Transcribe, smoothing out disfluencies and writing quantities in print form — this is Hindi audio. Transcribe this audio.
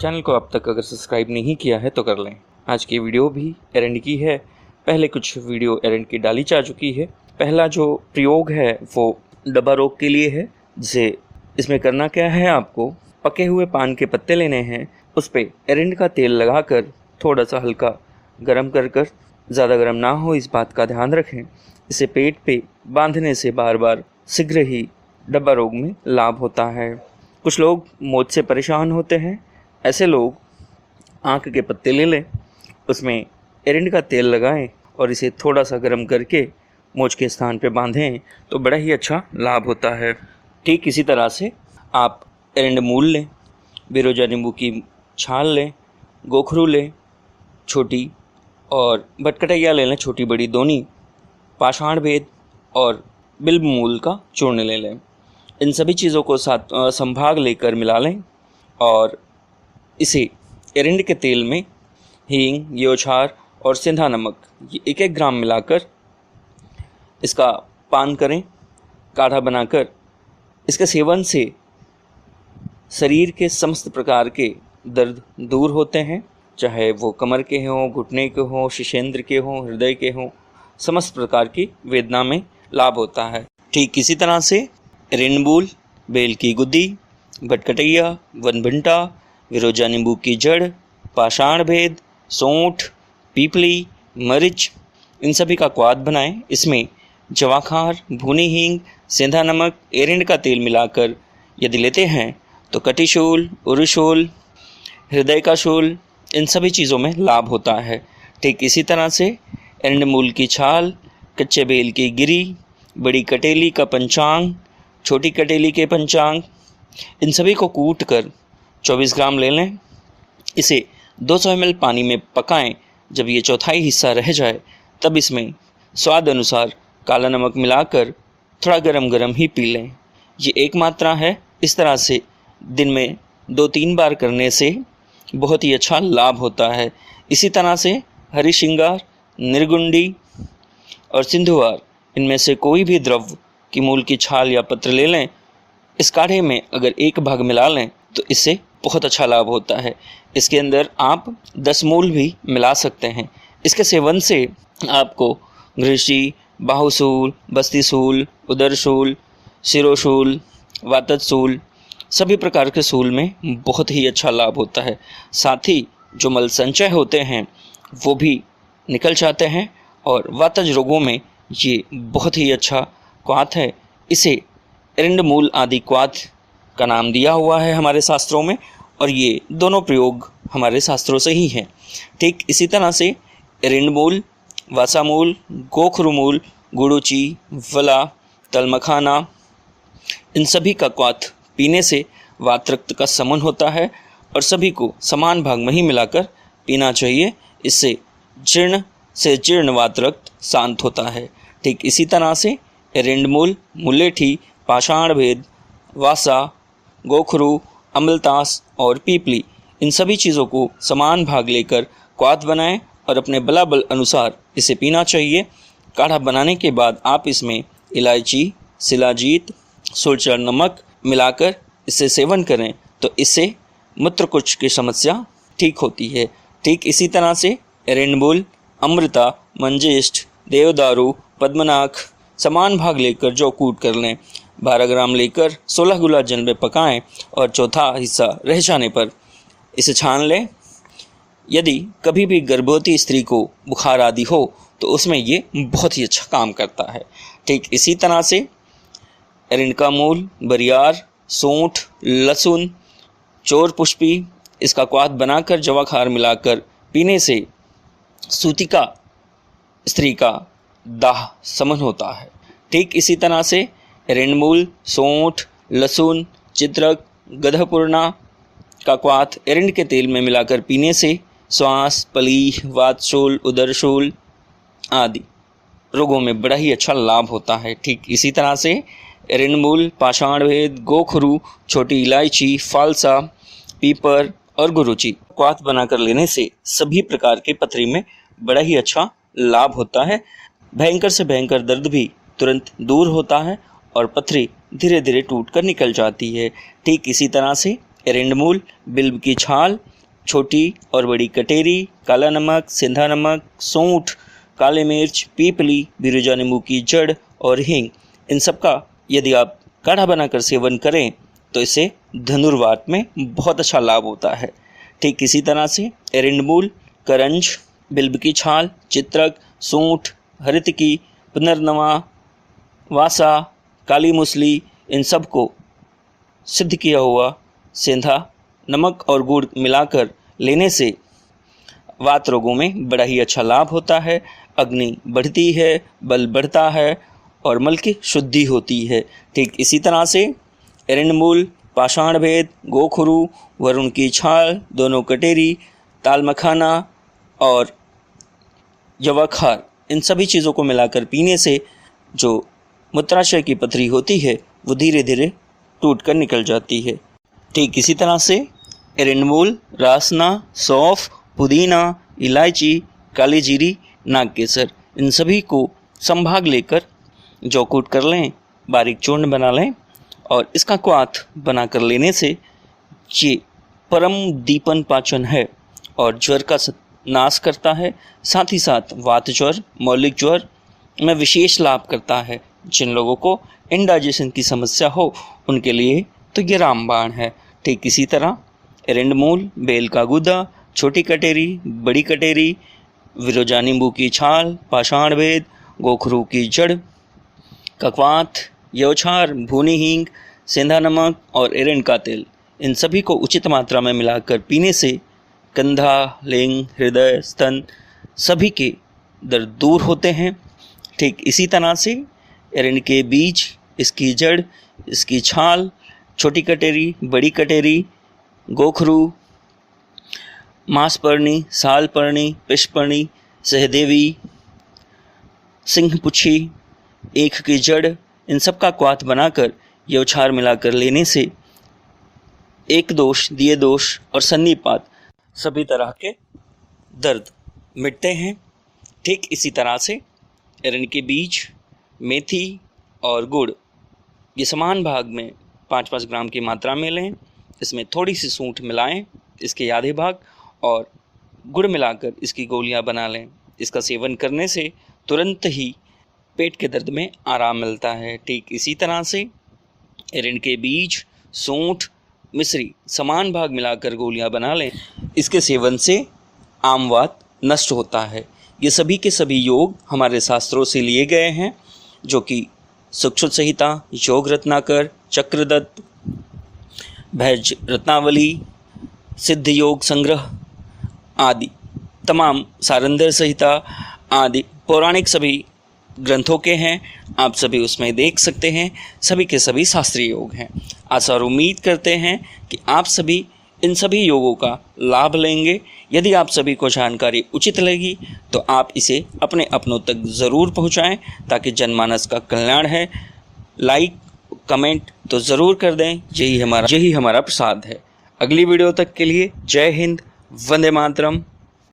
चैनल को अब तक अगर सब्सक्राइब नहीं किया है तो कर लें। आज की वीडियो भी एरंड की है। पहले कुछ वीडियो एरंड की डाली जा चुकी है। पहला जो प्रयोग है वो डब्बा रोग के लिए है। जिसे इसमें करना क्या है, आपको पके हुए पान के पत्ते लेने हैं, उस पर एरंड का तेल लगाकर थोड़ा सा हल्का गरम कर ज़्यादा गरम ना हो, इस बात का ध्यान रखें। इसे पेट पे बांधने से बार बार शीघ्र ही डब्बा रोग में लाभ होता है। कुछ लोग मोच से परेशान होते हैं, ऐसे लोग आँख के पत्ते ले लें, उसमें एरंड का तेल लगाएं और इसे थोड़ा सा गर्म करके मोच के स्थान पे बांधें तो बड़ा ही अच्छा लाभ होता है। ठीक इसी तरह से आप एरंड मूल लें, बिरोजा नींबू की छाल लें, गोखरू लें छोटी, और भटकटैया ले लें छोटी बड़ी दोनों, पाषाण भेद और बिल्व मूल का चूर्ण ले लें। इन सभी चीज़ों को साथ संभाग लेकर मिला लें और इसे एरंड के तेल में हींग, ग्योछार और सेंधा नमक ये 1-1 ग्राम मिलाकर इसका पान करें, काढ़ा बनाकर। इसके सेवन से शरीर के समस्त प्रकार के दर्द दूर होते हैं, चाहे वो कमर के हों, घुटने के हों, शिशेंद्र के हों, हृदय के हों, समस्त प्रकार की वेदना में लाभ होता है। ठीक इसी तरह से एरंड मूल, बेल की गुद्दी, भटकटैया, वनभिंटा, विरोजा नींबू की जड़, पाषाण भेद, सौंठ, पीपली, मरीच, इन सभी का क्वाथ बनाएं। इसमें जवाखार, भुनी हींग, सेंधा नमक, एरंड का तेल मिलाकर यदि लेते हैं तो कटिशूल, उरुशूल, हृदय का शूल, इन सभी चीज़ों में लाभ होता है। ठीक इसी तरह से एरंड मूल की छाल, कच्चे बेल की गिरी, बड़ी कटेली का पंचांग, छोटी कटेली के पंचांग, इन सभी को कूट कर 24 ग्राम ले लें। इसे 200 ml पानी में पकाएं। जब ये चौथाई हिस्सा रह जाए तब इसमें स्वाद अनुसार काला नमक मिलाकर थोड़ा गरम ही पी लें। ये एक मात्रा है। इस तरह से दिन में 2-3 बार करने से बहुत ही अच्छा लाभ होता है। इसी तरह से हरी श्रृंगार, निर्गुंडी और सिंधुवार, इनमें से कोई भी द्रव्य की मूल की छाल या पत्र ले लें। इस काढ़े में अगर 1 भाग मिला लें तो इससे बहुत अच्छा लाभ होता है। इसके अंदर आप 10 मूल भी मिला सकते हैं। इसके सेवन से आपको घृषि, बाहुशूल, बस्तीशूल, उदरशूल, शिरोशूल, वातजशूल, सभी प्रकार के शूल में बहुत ही अच्छा लाभ होता है। साथ ही जो मल संचय होते हैं वो भी निकल जाते हैं और वातज रोगों में ये बहुत ही अच्छा क्वाथ है। इसे एरंड मूल आदि क्वाथ का नाम दिया हुआ है हमारे शास्त्रों में, और ये दोनों प्रयोग हमारे शास्त्रों से ही हैं। ठीक इसी तरह से एरंड मूल, वासा मूल, गोखरू मूल, गुड़ूची, वला, तलमखाना, इन सभी का क्वाथ पीने से वात रक्त का समन होता है और सभी को समान भाग में ही मिलाकर पीना चाहिए। इससे जीर्ण से जीर्ण वात रक्त शांत होता है। ठीक इसी तरह से एरंड मूल, मुलेठी, पाषाण भेद, वासा, गोखरू, अमलतास और पीपली, इन सभी चीज़ों को समान भाग लेकर क्वाथ बनाएं और अपने बलाबल अनुसार इसे पीना चाहिए। काढ़ा बनाने के बाद आप इसमें इलायची, शिलाजीत, सुलचर नमक मिलाकर इसे सेवन करें तो इससे मूत्रकुक्ष की समस्या ठीक होती है। ठीक इसी तरह से एरंड मूल, अमृता, मंजिष्ठ, देवदारू, पद्मनाख समान भाग लेकर जो कूट कर लें। 12 ग्राम लेकर 16 गुलाब जल में पकाएं और चौथा हिस्सा रह जाने पर इसे छान लें। यदि कभी भी गर्भवती स्त्री को बुखार आदि हो तो उसमें ये बहुत ही अच्छा काम करता है। ठीक इसी तरह से एरंड का मूल, बरियार, सौंठ, लहसुन, चोर पुष्पी, इसका क्वाथ बनाकर जवाखार मिलाकर पीने से सूतिका स्त्री का दाह समन होता है। ठीक इसी तरह से एरंड मूल, सौंठ, लहसुन, चित्रक, गधपूर्णा का क्वाथ एरंड के तेल में मिलाकर पीने से श्वास, पली, वातशूल, उदरशूल आदि रोगों में बड़ा ही अच्छा लाभ होता है। ठीक इसी तरह से एरंड मूल, पाषाण भेद, गोखरू, छोटी इलायची, फालसा, पीपर और गुरुची क्वाथ बनाकर लेने से सभी प्रकार के पथरी में बड़ा ही अच्छा लाभ होता है। भयंकर से भयंकर दर्द भी तुरंत दूर होता है और पथरी धीरे धीरे टूट कर निकल जाती है। ठीक इसी तरह से एरंड मूल, बिल्व की छाल, छोटी और बड़ी कटेरी, काला नमक, सेंधा नमक, सौंठ, काले मिर्च, पीपली, बिरजा नींबू की जड़ और हींग, इन सब का यदि आप काढ़ा बनाकर सेवन करें तो इससे धनुर्वात में बहुत अच्छा लाभ होता है। ठीक इसी तरह से एरंडमूल, करंज, बिल्ब की छाल, चित्रक, सूंठ, हरितकी, पुनर्नवा, वासा, काली मूसली, इन सब को सिद्ध किया हुआ सेंधा नमक और गुड़ मिलाकर लेने से वात रोगों में बड़ा ही अच्छा लाभ होता है। अग्नि बढ़ती है, बल बढ़ता है और मल की शुद्धि होती है। ठीक इसी तरह से एरंडमूल, पाषाण भेद, गोखरू, वरुण की छाल, दोनों कटेरी, ताल मखाना और यवाखार, इन सभी चीज़ों को मिलाकर पीने से जो मूत्राशय की पथरी होती है वो धीरे धीरे टूट कर निकल जाती है। ठीक इसी तरह से एरंडमूल, रासना, सौंफ, पुदीना, इलायची, काली जीरी, नागकेसर, इन सभी को संभाग लेकर जौ कूट कर लें, बारीक चूर्ण बना लें और इसका क्वाथ बनाकर लेने से ये परम दीपन पाचन है और ज्वर का नाश करता है। साथ ही साथ वात ज्वर, मौलिक ज्वर में विशेष लाभ करता है। जिन लोगों को इंडाइजेशन की समस्या हो उनके लिए तो ये रामबाण है। ठीक इसी तरह एरंडमूल, बेल का गूदा, छोटी कटेरी, बड़ी कटेरी, विरोजा नींबू की छाल, पाषाण भेद, गोखरू की जड़, ककवात, यवछार, भूनी हींग, सेंधा नमक और एरंड का तेल, इन सभी को उचित मात्रा में मिलाकर पीने से कंधा, लिंग, हृदय, स्तन सभी के दर्द दूर होते हैं। ठीक इसी तरह से एरंड के बीज, इसकी जड़, इसकी छाल, छोटी कटेरी, बड़ी कटेरी, गोखरू, मांसपर्णी, सालपर्णी, पिष्पर्णी, सहदेवी, सिंहपुच्छी, ईख की जड़, इन सब का क्वाथ बनाकर यवछार मिलाकर लेने से एक दोष, दिए दोष और सन्निपात सभी तरह के दर्द मिटते हैं। ठीक इसी तरह से एरंड के बीज, मेथी और गुड़ ये समान भाग में 5-5 ग्राम की मात्रा में लें। इसमें थोड़ी सी सूंठ मिलाएं, इसके आधे भाग, और गुड़ मिलाकर इसकी गोलियां बना लें। इसका सेवन करने से तुरंत ही पेट के दर्द में आराम मिलता है। ठीक इसी तरह से एरंड के बीज, सूंठ, मिश्री समान भाग मिलाकर गोलियां बना लें। इसके सेवन से आमवात नष्ट होता है। ये सभी के सभी योग हमारे शास्त्रों से लिए गए हैं, जो कि सुक्षुत संहिता, योग रत्नाकर, चक्रदत्त, भैज रत्नावली, सिद्ध योग संग्रह आदि तमाम, सारंदर संहिता आदि पौराणिक सभी ग्रंथों के हैं। आप सभी उसमें देख सकते हैं। सभी के सभी शास्त्रीय योग हैं। आशा और उम्मीद करते हैं कि आप सभी इन सभी योगों का लाभ लेंगे। यदि आप सभी को जानकारी उचित लगी तो आप इसे अपने अपनों तक ज़रूर पहुंचाएं, ताकि जनमानस का कल्याण है। लाइक, कमेंट तो ज़रूर कर दें। यही हमारा प्रसाद है। अगली वीडियो तक के लिए जय हिंद, वंदे मातरम।